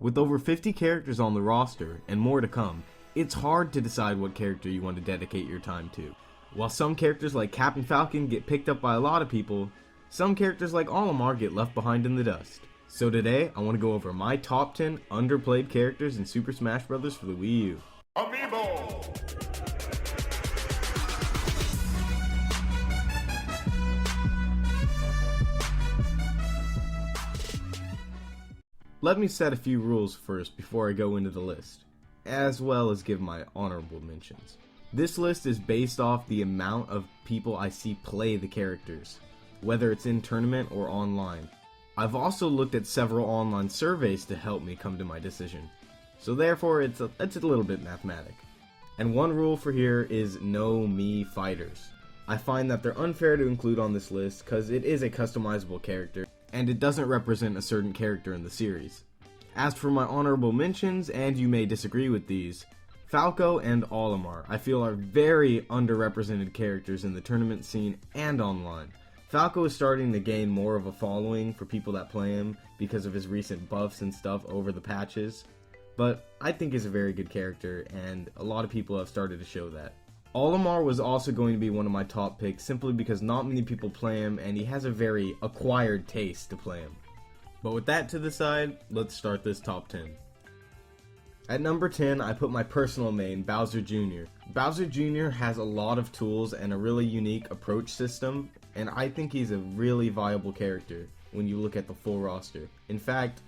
With over 50 characters on the roster, and more to come, it's hard to decide what character you want to dedicate your time to. While some characters like Captain Falcon get picked up by a lot of people, some characters like Olimar get left behind in the dust. So today, I want to go over my top 10 underplayed characters in Super Smash Bros. For the Wii U. Amiibo! Let me set a few rules first before I go into the list, as well as give my honorable mentions. This list is based off the amount of people I see play the characters, whether it's in tournament or online. I've also looked at several online surveys to help me come to my decision, so therefore it's a little bit mathematic. And one rule for here is no me fighters. I find that they're unfair to include on this list because it is a customizable character, and it doesn't represent a certain character in the series. As for my honorable mentions, and you may disagree with these, Falco and Olimar I feel are very underrepresented characters in the tournament scene and online. Falco is starting to gain more of a following for people that play him because of his recent buffs and stuff over the patches, but I think he's a very good character and a lot of people have started to show that. Olimar was also going to be one of my top picks simply because not many people play him and he has a very acquired taste to play him. But with that to the side, let's start this top 10. At number 10, I put my personal main, Bowser Jr. Bowser Jr. has a lot of tools and a really unique approach system, and I think he's a really viable character when you look at the full roster. In fact,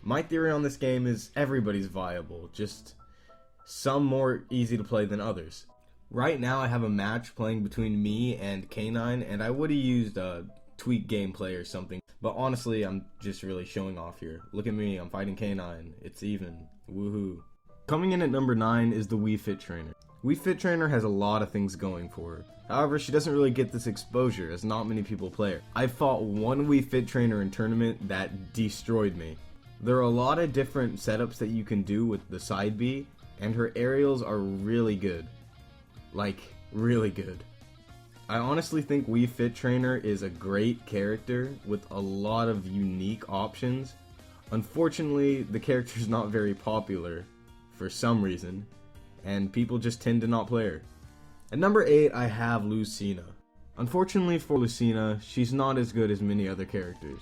my theory on this game is everybody's viable, just some more easy to play than others. Right now I have a match playing between me and K9, and I would have used tweak gameplay or something, but honestly I'm just really showing off here. Look at me, I'm fighting K9, it's even, woohoo. Coming in at number 9 is the Wii Fit Trainer. Wii Fit Trainer has a lot of things going for her. However, she doesn't really get this exposure as not many people play her. I fought one Wii Fit Trainer in tournament that destroyed me. There are a lot of different setups that you can do with the side B, and her aerials are really good. Like, really good. I honestly think Wii Fit Trainer is a great character with a lot of unique options. Unfortunately, the character is not very popular for some reason, and people just tend to not play her. At number 8, I have Lucina. Unfortunately for Lucina, she's not as good as many other characters.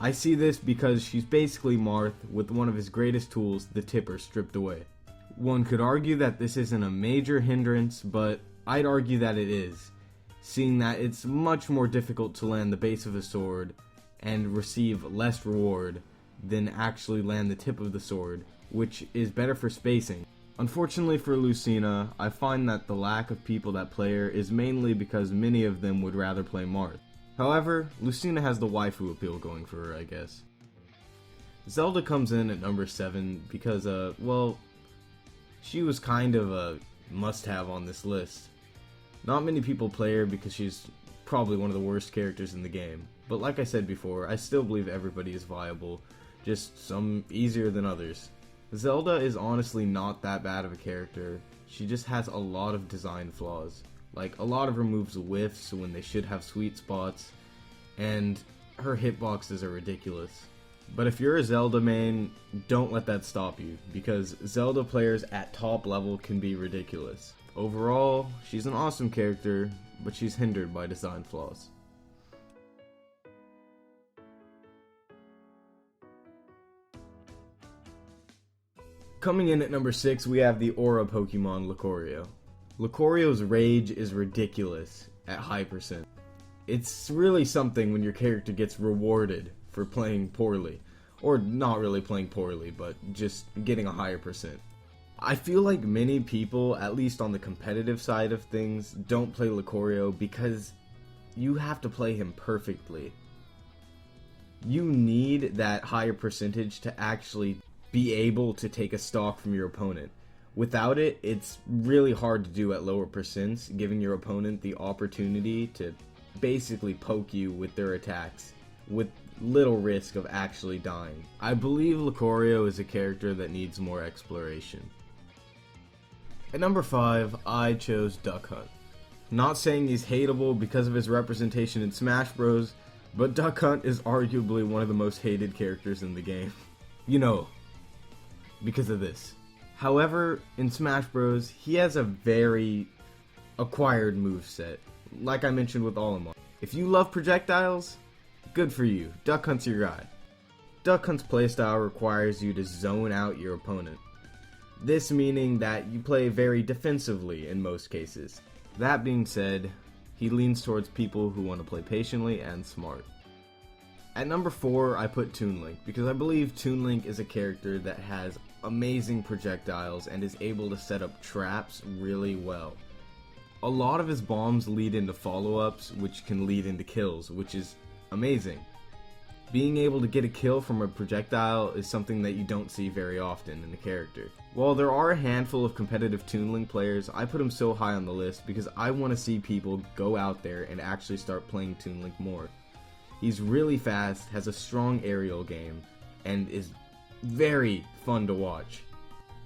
I see this because she's basically Marth with one of his greatest tools, the tipper, stripped away. One could argue that this isn't a major hindrance, but I'd argue that it is, seeing that it's much more difficult to land the base of a sword and receive less reward than actually land the tip of the sword, which is better for spacing. Unfortunately for Lucina, I find that the lack of people that play her is mainly because many of them would rather play Marth. However, Lucina has the waifu appeal going for her, I guess. Zelda comes in at number 7 because, well, she was kind of a must-have on this list. Not many people play her because she's probably one of the worst characters in the game, but like I said before, I still believe everybody is viable, just some easier than others. Zelda is honestly not that bad of a character, she just has a lot of design flaws. Like, a lot of her moves whiffs when they should have sweet spots, and her hitboxes are ridiculous. But if you're a Zelda main, don't let that stop you, because Zelda players at top level can be ridiculous. Overall, she's an awesome character, but she's hindered by design flaws. Coming in at number 6, we have the Aura Pokemon Lucario. Lucario's rage is ridiculous at high percent. It's really something when your character gets rewarded for playing poorly. Or not really playing poorly, but just getting a higher percent. I feel like many people, at least on the competitive side of things, don't play Lucario because you have to play him perfectly. You need that higher percentage to actually be able to take a stock from your opponent. Without it, it's really hard to do at lower percents, giving your opponent the opportunity to basically poke you with their attacks, with little risk of actually dying. I believe Lucario is a character that needs more exploration. At number 5, I chose Duck Hunt. Not saying he's hateable because of his representation in Smash Bros, but Duck Hunt is arguably one of the most hated characters in the game. You know, because of this. However, in Smash Bros, he has a very acquired moveset, like I mentioned with Olimar. If you love projectiles, good for you. Duck Hunt's your guy. Duck Hunt's playstyle requires you to zone out your opponent. This meaning that you play very defensively in most cases. That being said, he leans towards people who want to play patiently and smart. At number 4, I put Toon Link, because I believe Toon Link is a character that has amazing projectiles and is able to set up traps really well. A lot of his bombs lead into follow-ups, which can lead into kills, which is amazing. Being able to get a kill from a projectile is something that you don't see very often in a character. While there are a handful of competitive Toon Link players, I put him so high on the list because I want to see people go out there and actually start playing Toon Link more. He's really fast, has a strong aerial game, and is very fun to watch.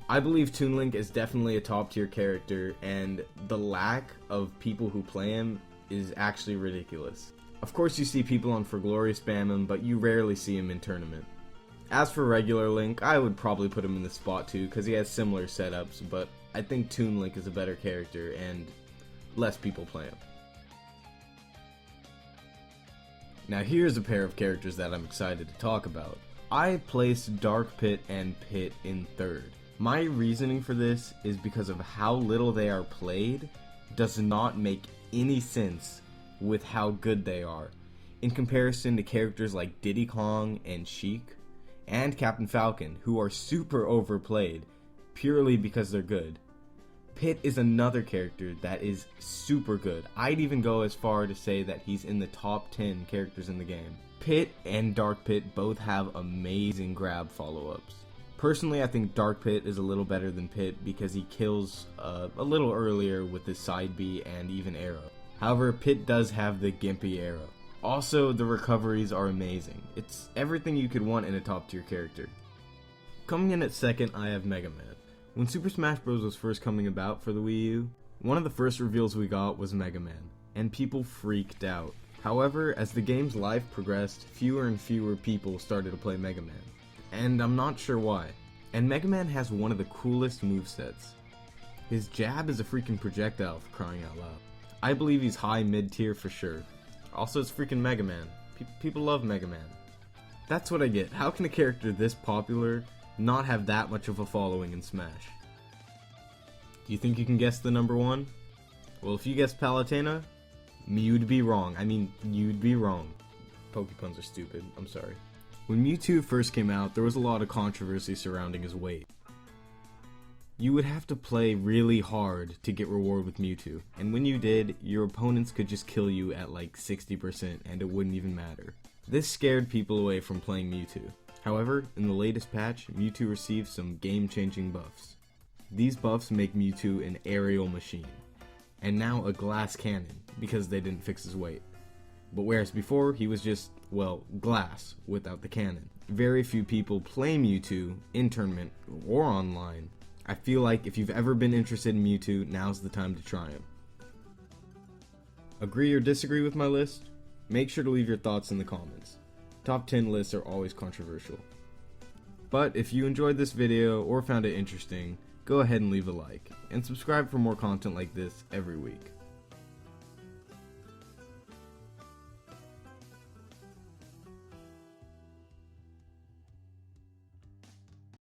I believe Toon Link is definitely a top tier character, and the lack of people who play him is actually ridiculous. Of course you see people on For Glory spam him, but you rarely see him in tournament. As for regular Link, I would probably put him in this spot too, because he has similar setups, but I think Toon Link is a better character, and less people play him. Now here's a pair of characters that I'm excited to talk about. I placed Dark Pit and Pit in third. My reasoning for this is because of how little they are played does not make any sense with how good they are, in comparison to characters like Diddy Kong and Sheik, and Captain Falcon, who are super overplayed, purely because they're good. Pit is another character that is super good. I'd even go as far to say that he's in the top 10 characters in the game. Pit and Dark Pit both have amazing grab follow-ups. Personally, I think Dark Pit is a little better than Pit because he kills a little earlier with his side B and even arrow. However, Pit does have the gimpy arrow. Also, the recoveries are amazing. It's everything you could want in a top tier character. Coming in at second, I have Mega Man. When Super Smash Bros. Was first coming about for the Wii U, one of the first reveals we got was Mega Man, and people freaked out. However, as the game's life progressed, fewer and fewer people started to play Mega Man, and I'm not sure why. And Mega Man has one of the coolest movesets. His jab is a freaking projectile, for crying out loud. I believe he's high mid-tier for sure. Also, it's freaking Mega Man. People love Mega Man. That's what I get. How can a character this popular not have that much of a following in Smash? Do you think you can guess the number 1? Well, if you guessed Palutena, you'd be wrong. I mean, you'd be wrong. Pokepuns are stupid. I'm sorry. When Mewtwo first came out, there was a lot of controversy surrounding his weight. You would have to play really hard to get reward with Mewtwo, and when you did, your opponents could just kill you at like 60% and it wouldn't even matter. This scared people away from playing Mewtwo. However, in the latest patch, Mewtwo received some game-changing buffs. These buffs make Mewtwo an aerial machine, and now a glass cannon, because they didn't fix his weight. But whereas before, he was just, well, glass without the cannon. Very few people play Mewtwo in tournament or online. I feel like if you've ever been interested in Mewtwo, now's the time to try him. Agree or disagree with my list? Make sure to leave your thoughts in the comments. Top 10 lists are always controversial. But if you enjoyed this video or found it interesting, go ahead and leave a like, and subscribe for more content like this every week.